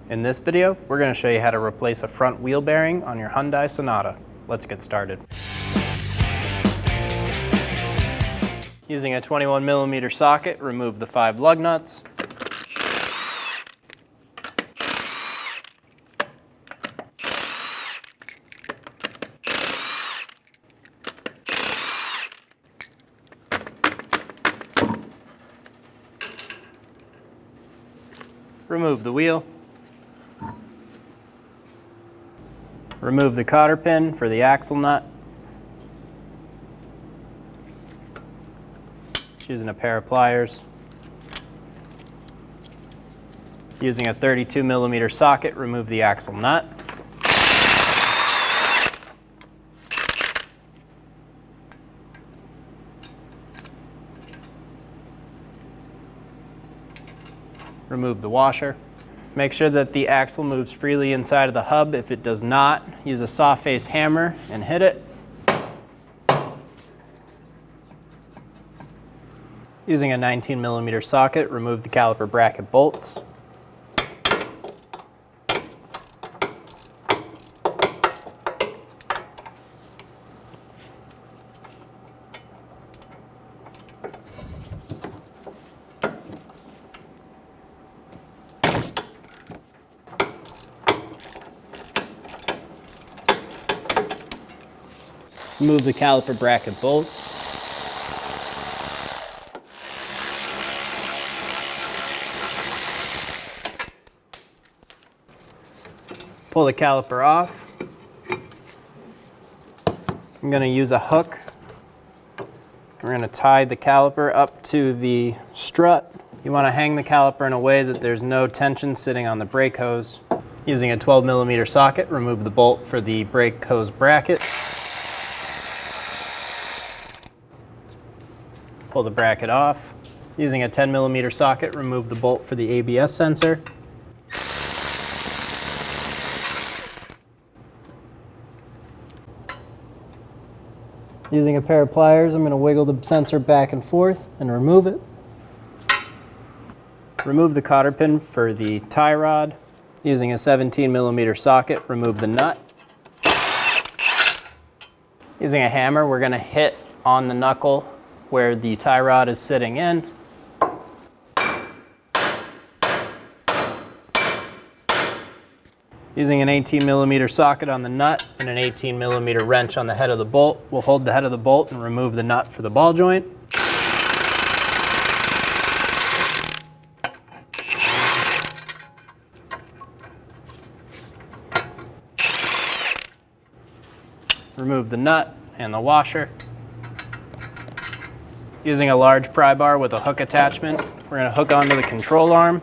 In this video, we're going to show you how to replace a front wheel bearing on your Hyundai Sonata. Let's get started. Using a 21mm socket, remove the 5 lug nuts. Remove the wheel. Remove the cotter pin for the axle nut. Using a pair of pliers. Using a 32mm socket, remove the axle nut. Remove the washer. Make sure that the axle moves freely inside of the hub. If it does not, use a soft face hammer and hit it. Using a 19mm socket, remove the caliper bracket bolts. Remove the caliper bracket bolts. Pull the caliper off. I'm going to use a hook. We're going to tie the caliper up to the strut. You want to hang the caliper in a way that there's no tension sitting on the brake hose. Using a 12mm socket, remove the bolt for the brake hose bracket. Pull the bracket off. Using a 10mm socket, remove the bolt for the ABS sensor. Using a pair of pliers, I'm going to wiggle the sensor back and forth and remove it. Remove the cotter pin for the tie rod. Using a 17mm socket, remove the nut. Using a hammer, we're going to hit on the knuckle where the tie rod is sitting in. Using an 18mm socket on the nut and an 18mm wrench on the head of the bolt, we'll hold the head of the bolt and remove the nut for the ball joint. Remove the nut and the washer. Using a large pry bar with a hook attachment, we're going to hook onto the control arm,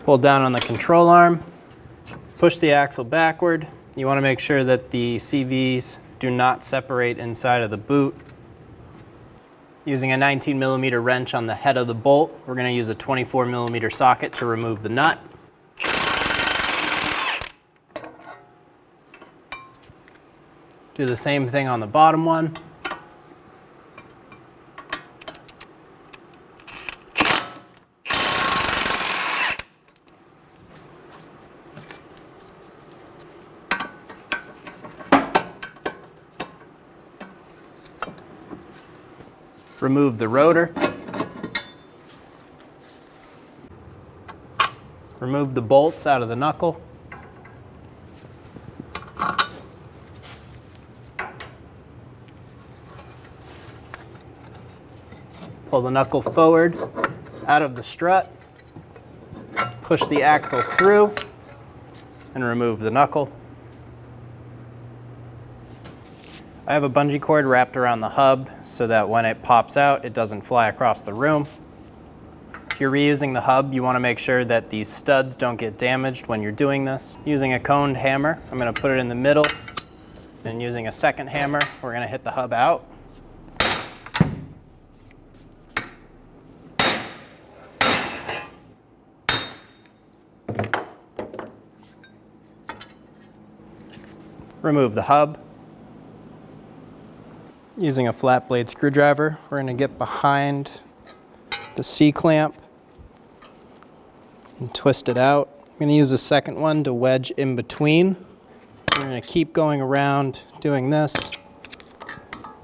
pull down on the control arm, push the axle backward. You want to make sure that the CVs do not separate inside of the boot. Using a 19mm wrench on the head of the bolt, we're going to use a 24mm socket to remove the nut. Do the same thing on the bottom one. Remove the rotor. Remove the bolts out of the knuckle. Pull the knuckle forward out of the strut. Push the axle through and remove the knuckle. I have a bungee cord wrapped around the hub so that when it pops out, it doesn't fly across the room. If you're reusing the hub, you want to make sure that these studs don't get damaged when you're doing this. Using a coned hammer, I'm going to put it in the middle, and using a second hammer, we're going to hit the hub out. Remove the hub. Using a flat blade screwdriver, we're going to get behind the C-clamp and twist it out. going to use a second one to wedge in between. We're going to keep going around doing this,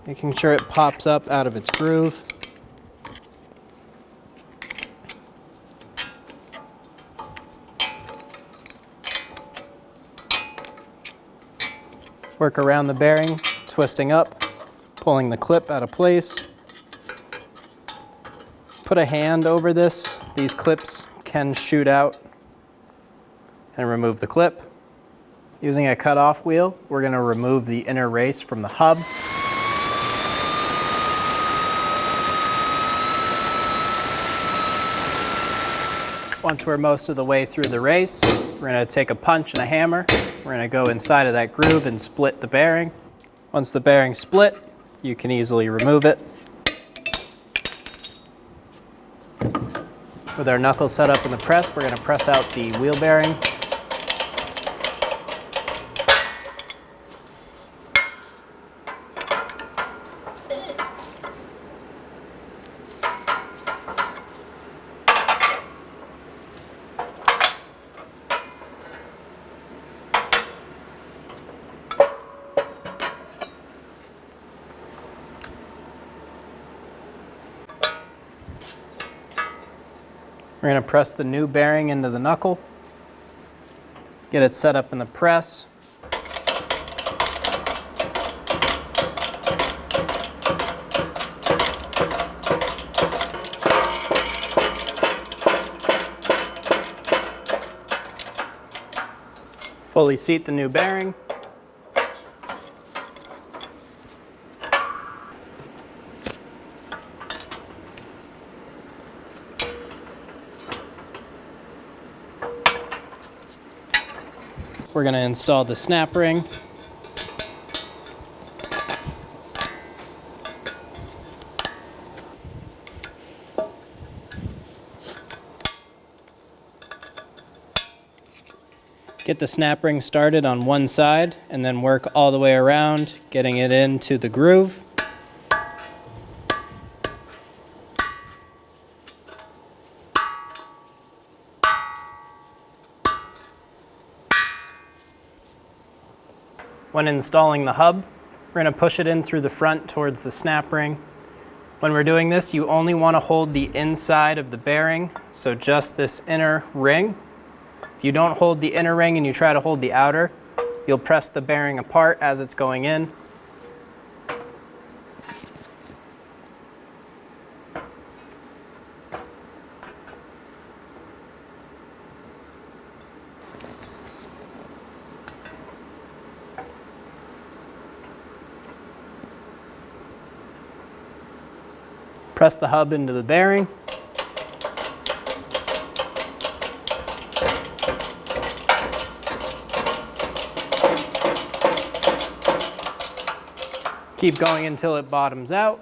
making sure it pops up out of its groove. Work around the bearing, twisting up, pulling the clip out of place. Put a hand over this. These clips can shoot out, and remove the clip. Using a cutoff wheel, we're going to remove the inner race from the hub. Once we're most of the way through the race, we're going to take a punch and a hammer. We're going to go inside of that groove and split the bearing. Once the bearing's split, you can easily remove it. With our knuckle set up in the press, we're going to press out the wheel bearing. We're going to press the new bearing into the knuckle, get it set up in the press. Fully seat the new bearing. We're going to install the snap ring. Get the snap ring started on one side and then work all the way around, getting it into the groove. When installing the hub, we're going to push it in through the front towards the snap ring. When we're doing this, you only want to hold the inside of the bearing, so just this inner ring. If you don't hold the inner ring and you try to hold the outer, you'll press the bearing apart as it's going in. Press the hub into the bearing. Keep going until it bottoms out.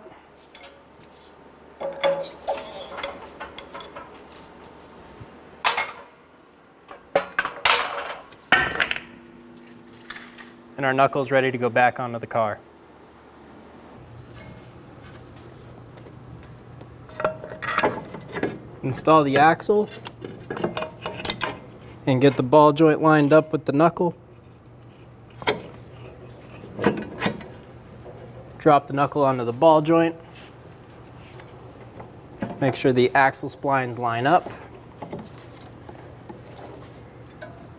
And our knuckle's ready to go back onto the car. Install the axle and get the ball joint lined up with the knuckle. Drop the knuckle onto the ball joint. Make sure the axle splines line up.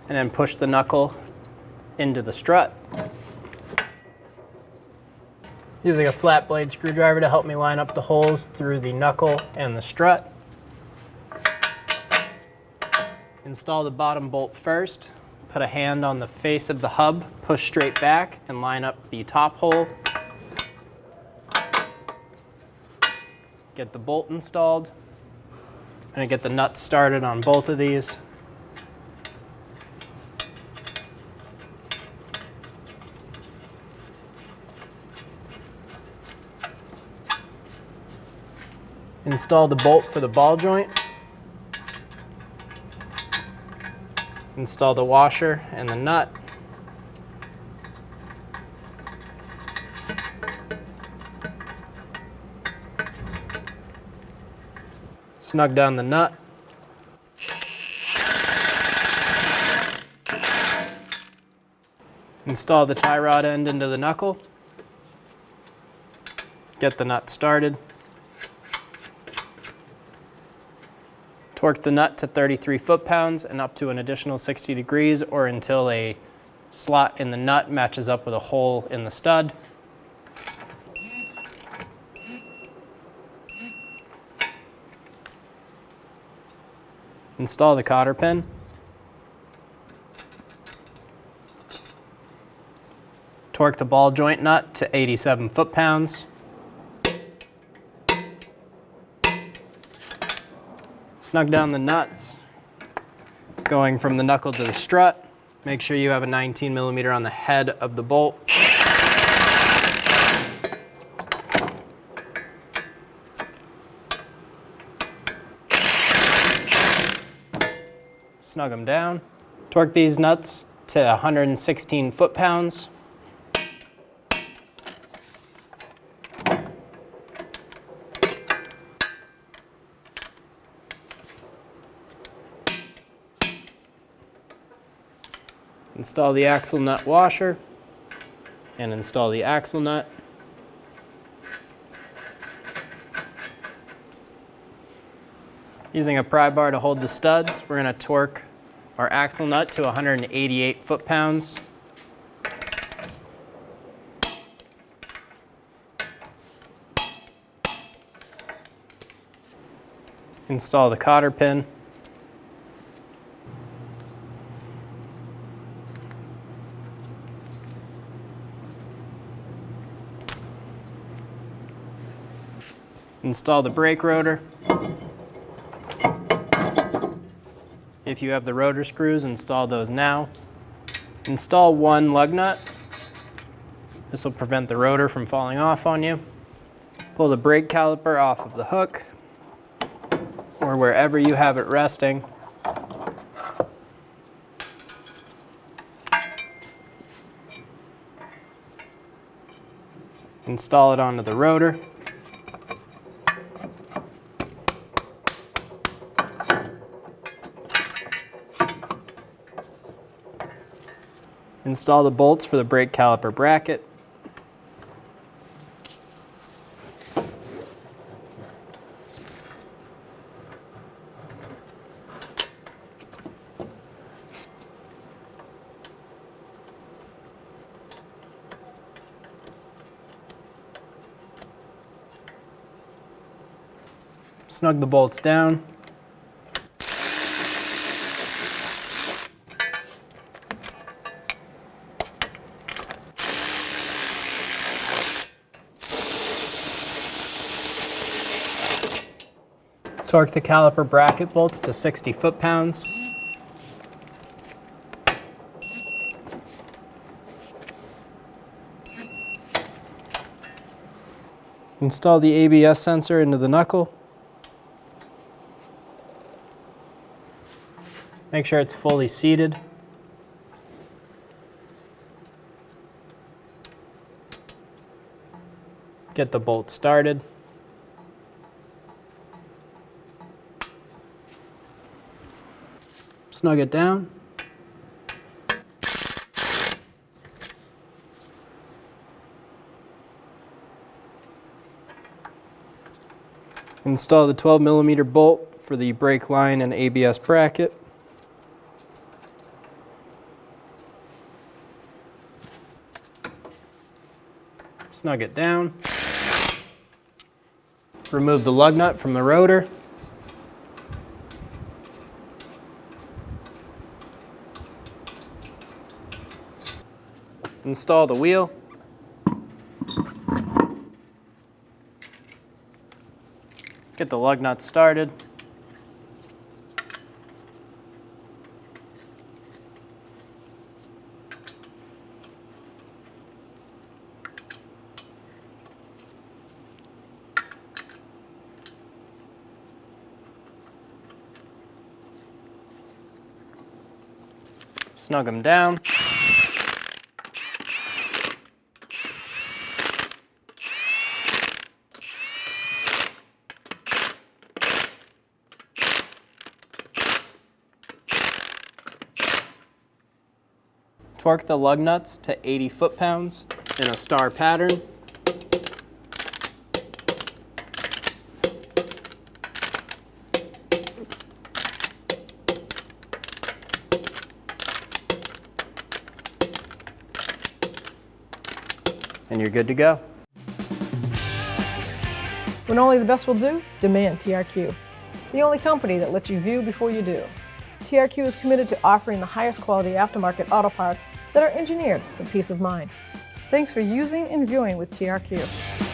And then push the knuckle into the strut. Using a flat blade screwdriver to help me line up the holes through the knuckle and the strut. Install the bottom bolt first. Put a hand on the face of the hub, push straight back, and line up the top hole. Get the bolt installed. And get the nuts started on both of these. Install the bolt for the ball joint. Install the washer and the nut. Snug down the nut. Install the tie rod end into the knuckle. Get the nut started. Torque the nut to 33 foot-pounds and up to an additional 60 degrees or until a slot in the nut matches up with a hole in the stud. Install the cotter pin. Torque the ball joint nut to 87 foot-pounds. Snug down the nuts, going from the knuckle to the strut. Make sure you have a 19mm on the head of the bolt. Snug them down. Torque these nuts to 116 foot-pounds. Install the axle nut washer and install the axle nut. Using a pry bar to hold the studs, we're going to torque our axle nut to 188 foot-pounds. Install the cotter pin. Install the brake rotor. If you have the rotor screws, install those now. Install one lug nut. This will prevent the rotor from falling off on you. Pull the brake caliper off of the hook or wherever you have it resting. Install it onto the rotor. Install the bolts for the brake caliper bracket. Snug the bolts down. Torque the caliper bracket bolts to 60 foot-pounds. Install the ABS sensor into the knuckle. Make sure it's fully seated. Get the bolt started. Snug it down. Install the 12mm bolt for the brake line and ABS bracket. Snug it down. Remove the lug nut from the rotor. Install the wheel. Get the lug nut started. Snug them down. Torque the lug nuts to 80 foot-pounds in a star pattern. And you're good to go. When only the best will do, demand TRQ. The only company that lets you view before you do. TRQ is committed to offering the highest quality aftermarket auto parts that are engineered for peace of mind. Thanks for using and viewing with TRQ.